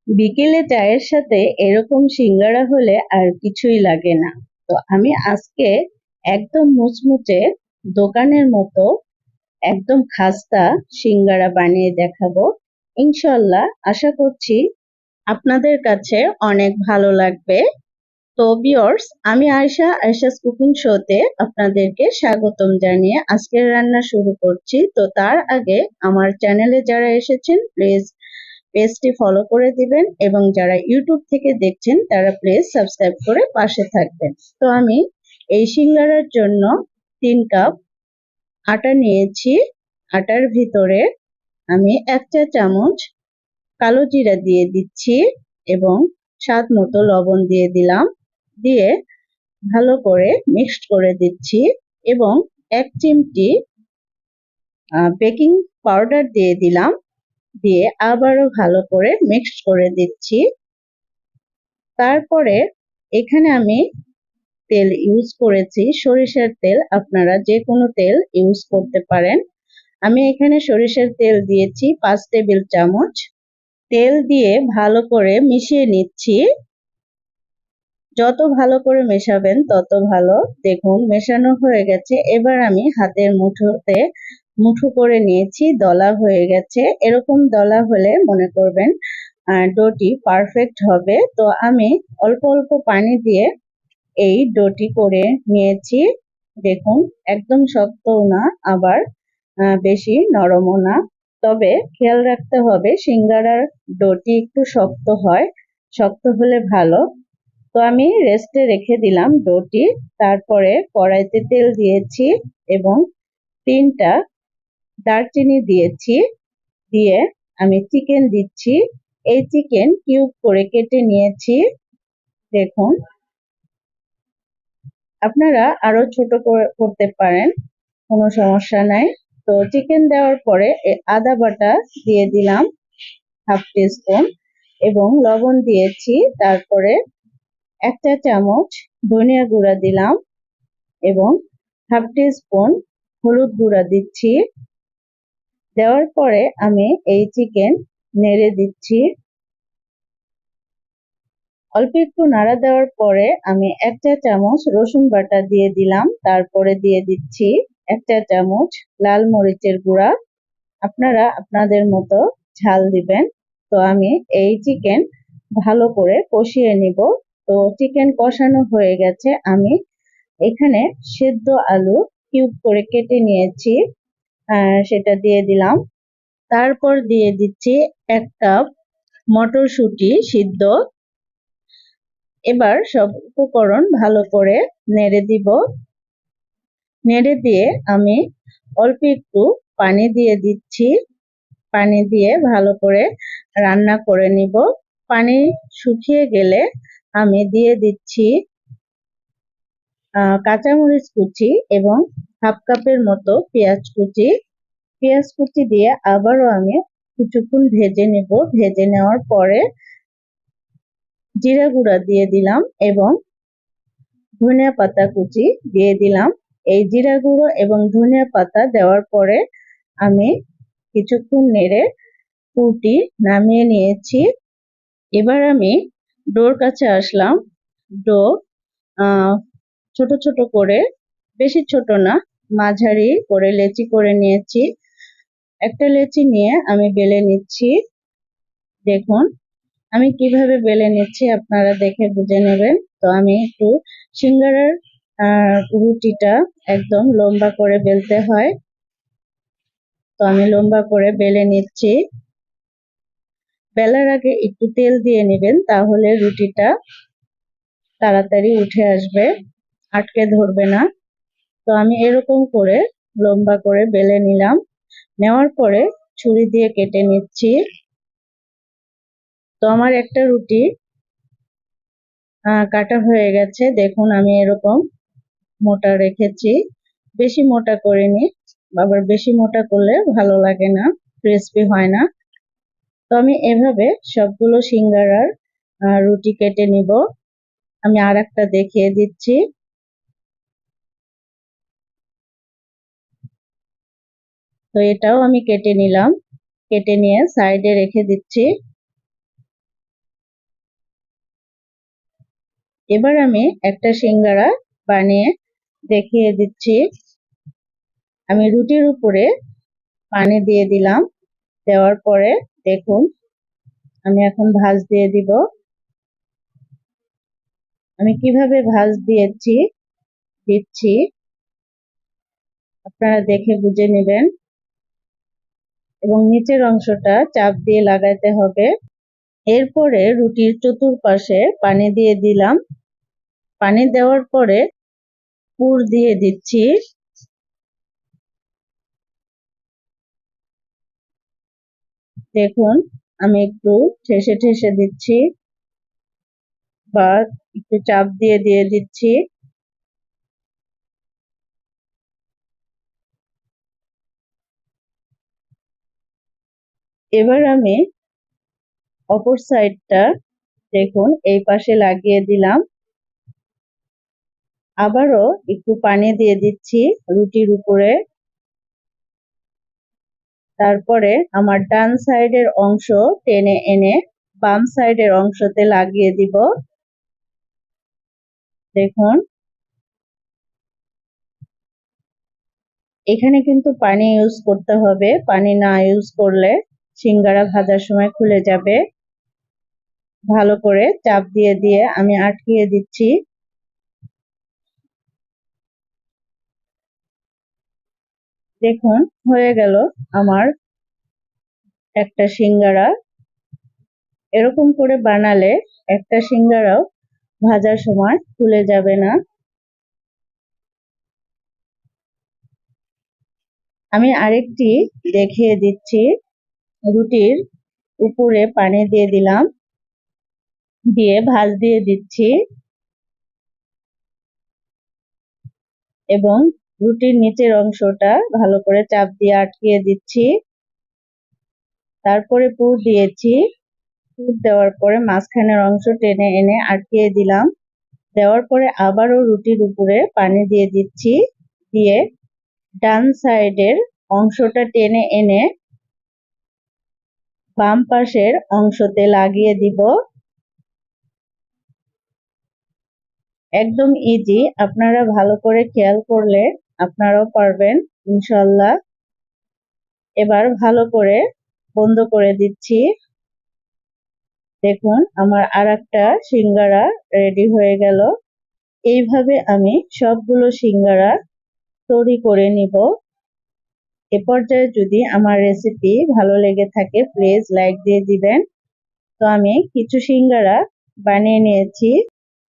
বিকেলে চায়ের সাথে এরকম সিঙ্গারা হলে আর কিছুই লাগে না। তো আমি আজকে একদম মুচমুচে দোকানের মতো একদম খাস্তা সিঙ্গারা বানিয়ে দেখাবো। ইনশাল্লাহ আশা করছি আপনাদের কাছে অনেক ভালো লাগবে। তো ভিউয়ার্স, আমি আয়েশাস কুকিং শোতে আপনাদেরকে স্বাগতম জানিয়ে আজকের রান্না শুরু করছি। তো তার আগে আমার চ্যানেলে যারা এসেছেন প্লিজ পেজটি ফলো করে দিবেন এবং যারা ইউটিউব থেকে দেখছেন তারা প্লিজ সাবস্ক্রাইব করে পাশে থাকবেন। তো আমি এই সিঙ্গারার জন্য 3 কাপ আটা নিয়েছি। আটার ভিতরে আমি 1 চা চামচ কালো জিরা দিয়ে দিচ্ছি এবং স্বাদ মতো লবণ দিয়ে দিলাম। দিয়ে ভালো করে মিক্সড করে দিচ্ছি এবং 1 চিমটি বেকিং পাউডার দিয়ে দিলাম। দিয়ে আবারও ভালো করে মিক্সড করে দিচ্ছি। তারপরে এখানে আমি তেল ইউজ করেছি সরিষার তেল, আপনারা যে কোনো তেল ইউজ করতে পারেন। আমি এখানে সরিষার তেল দিয়েছি 5 টেবিল চামচ। তেল দিয়ে ভালো করে মিশিয়ে নিচ্ছি। যত ভালো করে মেশাবেন তত ভালো। দেখুন মেশানো হয়ে গেছে। এবার আমি হাতের মুঠোতে মুঠো করে নিয়েছি, দলা হয়ে গেছে। এরকম দলা হলে মনে করবেন ডোটি পারফেক্ট হবে। তো আমি অল্প অল্প পানি দিয়ে এই ডোটি করে নিয়েছি। দেখুন একদম শক্তও না আবার বেশি নরমও না। তবে খেয়াল রাখতে হবে সিঙ্গারার ডোটি একটু শক্ত হয়, শক্ত হলে ভালো। তো আমি রেস্টে রেখে দিলাম ডোটি। তারপরে কড়াইতে তেল দিয়েছি এবং 3টা দারচিনি দিয়েছি। দিয়ে আমি চিকেন দিচ্ছি। এই চিকেন কিউব করে কেটে নিয়েছি। দেখুন আপনারা আরো ছোট করতে পারেন, কোনো সমস্যা নাই। তো চিকেন দেওয়ার পরে আদা বাটা দিয়ে দিলাম হাফ টিস্পুন এবং লবণ দিয়েছি। তারপরে 1 চা চামচ ধনিয়া গুঁড়া দিলাম এবং হাফ টিস্পুন হলুদ গুঁড়া দিচ্ছি। দেওয়ার পরে আমি এই চিকেন নেড়ে দিচ্ছি। অল্প একটু নাড়া দেওয়ার পরে আমি 1 চা চামচ রসুন বাটা দিয়ে দিলাম। তারপরে দিয়ে দিচ্ছি 1 চা চামচ লাল মরিচের গুঁড়া। আপনারা আপনাদের মতো ঝাল দিবেন। তো আমি এই চিকেন ভালো করে কষিয়ে নিব। তো চিকেন কষানো হয়ে গেছে। আমি এখানে সেদ্ধ আলু কিউব করে কেটে নিয়েছি, সেটা দিয়ে দিলাম। তারপর দিয়ে দিচ্ছি 1 কাপ মটরশুঁটি সিদ্ধ। এবার সব উপকরণ ভালো করে নেড়ে দিব। নেড়ে দিয়ে আমি অল্প একটু পানি দিয়ে দিচ্ছি। পানি দিয়ে ভালো করে রান্না করে নিব। পানি শুকিয়ে গেলে আমি দিয়ে দিচ্ছি কাঁচামরিচ কুচি এবং হাফ কাপের মতো পেঁয়াজ কুচি। পেঁয়াজ কুচি দিয়ে আবারও আমি কিছুক্ষণ ভেজে নেব। ভেজে নেওয়ার পরে জিরা গুঁড়া দিয়ে দিলাম এবং ধনিয়া পাতা কুচি দিয়ে দিলাম। এই জিরা গুঁড়ো এবং ধনিয়া পাতা দেওয়ার পরে আমি কিছুক্ষণ নেড়ে পুরটি নামিয়ে নিয়েছি। এবার আমি ডোর কাছে আসলাম। ডো ছোট ছোট করে, বেশি ছোট না, মাঝারি করে লেচি করে নিয়েছি। একটা লেচি নিয়ে আমি বেলে নিচ্ছি। দেখুন আমি কিভাবে বেলে নিচ্ছি আপনারা দেখে বুঝে নেবেন। তো আমি একটু সিঙ্গারার রুটিটা একদম লম্বা করে বেলতে হয়। তো আমি লম্বা করে বেলে নিচ্ছি। বেলার আগে একটু তেল দিয়ে নেবেন, তাহলে রুটিটা তাড়াতাড়ি উঠে আসবে, আটকে ধরবে না। তো আমি এরকম করে লম্বা করে বেলে নিলাম। নেওয়ার পরে ছুরি দিয়ে কেটে নিচ্ছি। তো আমার একটা রুটি কাটা হয়ে গেছে। দেখুন আমি এরকম মোটা রেখেছি, বেশি মোটা করিনি। আবার বেশি মোটা করলে ভালো লাগে না, ক্রিস্পি হয় না। তো আমি এভাবে সবগুলো সিঙ্গারার রুটি কেটে নিব। আমি আর একটা দেখিয়ে দিচ্ছি। তো এটাও আমি কেটে নিলাম। কেটে নিয়ে সাইডে রেখে দিচ্ছি। এবার আমি একটা সিঙ্গারা বানিয়ে দেখিয়ে দিচ্ছি। আমি রুটির উপরে পানি দিয়ে দিলাম, দেওয়ার পরে দেখুন আমি এখন ভাঁজ দিয়ে দিব। আমি কিভাবে ভাঁজ দিচ্ছি আপনারা দেখে বুঝে নেবেন, এবং নিচের অংশটা চাপ দিয়ে লাগাইতে হবে। এরপরে রুটির চতুর্পাশে পানি দিয়ে দিলাম। পানি দেওয়ার পরে পুর দিয়ে দিচ্ছি। দেখুন আমি একটু ঠেসে ঠেসে দিচ্ছি বা একটু চাপ দিয়ে দিচ্ছি। এবার আমি অপর সাইডটা দেখুন এই পাশে লাগিয়ে দিলাম। আবারও একটু পানি দিয়ে দিচ্ছি রুটির উপরে। তারপরে আমার ডান সাইডের অংশ টেনে এনে বাম সাইডের অংশতে লাগিয়ে দিব। দেখুন এখানে কিন্তু পানি ইউজ করতে হবে, পানি না ইউজ করলে সিঙ্গারা ভাজার সময় খুলে যাবে। ভালো করে চাপ দিয়ে আমি আটকিয়ে দিচ্ছি। দেখুন হয়ে গেল আমার একটা সিঙ্গারা। এরকম করে বানালে একটা সিঙ্গারাও ভাজার সময় খুলে যাবে না। আমি আরেকটি দেখিয়ে দিচ্ছি। রুটির উপরে পানি দিয়ে দিলাম, দিয়ে ভাঁজ দিয়ে দিচ্ছি এবং রুটির নিচের অংশটা ভালো করে চাপ দিয়ে আটকিয়ে দিচ্ছি। তারপরে পুর দিয়েছি। পুর দেওয়ার পরে মাঝখানের অংশ টেনে এনে আটকিয়ে দিলাম। দেওয়ার পরে আবারও রুটির উপরে পানি দিয়ে দিচ্ছি, দিয়ে ডান সাইডের অংশটা টেনে এনে বাম পাশের অংশতে লাগিয়ে দিব। একদম ইজি, আপনারা ভালো করে খেয়াল করলে আপনারাও পারবেন ইনশাল্লাহ। এবার ভালো করে বন্ধ করে দিচ্ছি। দেখুন আমার আরেকটা সিঙ্গারা রেডি হয়ে গেল। এইভাবে আমি সবগুলো সিঙ্গারা তৈরি করে নিব। এ পর্যায়ে যদি আমার রেসিপি ভালো লেগে থাকে প্লিজ লাইক দিয়ে দিবেন। তো আমি কিছু সিঙ্গারা বানিয়ে নিয়েছি।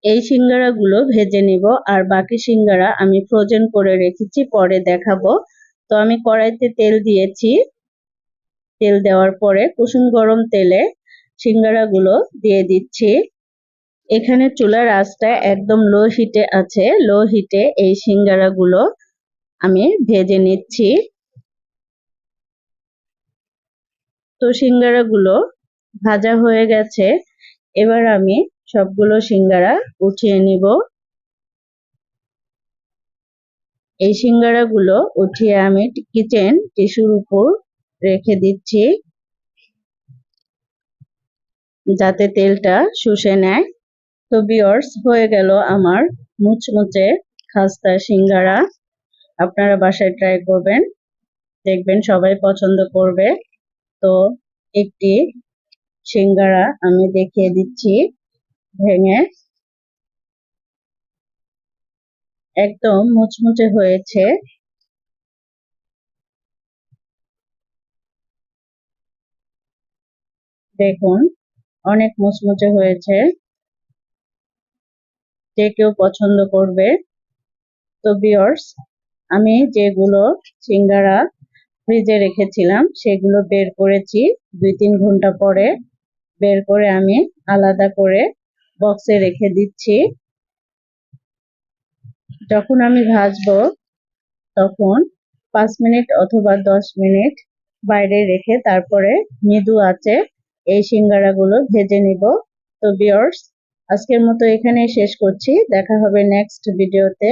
এই সিঙ্গারাগুলো ভেজে নিব, আর বাকি সিঙ্গারা আমি ফ্রোজেন করে রেখেছি, পরে দেখাবো। তো আমি কড়াইতে তেল দিয়েছি। তেল দেওয়ার পরে কুসুম গরম তেলে সিঙ্গারাগুলো দিয়ে দিচ্ছি। এখানে চুলার আঁচটা একদম লো হিটে আছে। লো হিটে এই সিঙ্গারাগুলো আমি ভেজে নিচ্ছি। তো সিঙ্গারাগুলো ভাজা হয়ে গেছে। এবার আমি সবগুলো সিঙ্গারা উঠিয়ে নিব। এই সিঙ্গারাগুলো উঠিয়ে আমি কিচেন টিস্যুর উপর রেখে দিচ্ছি, যাতে তেলটা শুষে নেয়। তো ভিউয়ার্স হয়ে গেল আমার মুচমুচে খাস্তা সিঙ্গারা। আপনারা বাসায় ট্রাই করবেন, দেখবেন সবাই পছন্দ করবে। তো একটি সিঙ্গারা আমি দেখিয়ে দিচ্ছি ভেঙে। একদম মুচমুচে হয়েছে। দেখুন অনেক মুচমুচে হয়েছে, যে কেউ পছন্দ করবে। তো ভিউয়ার্স আমি যেগুলো সিঙ্গারা ফ্রিজে রেখেছিলাম সেগুলো বের করেছি 2-3 ঘন্টা পরে। বের করে আমি আলাদা করে বক্সে রেখে দিচ্ছি। যখন আমি ভাজবো তখন 5 মিনিট অথবা 10 মিনিট বাইরে রেখে তারপরে মৃদু আঁচে এই সিঙ্গারাগুলো ভেজে নিব। তো ভিউয়ার্স আজকের মতো এখানেই শেষ করছি। দেখা হবে নেক্সট ভিডিওতে।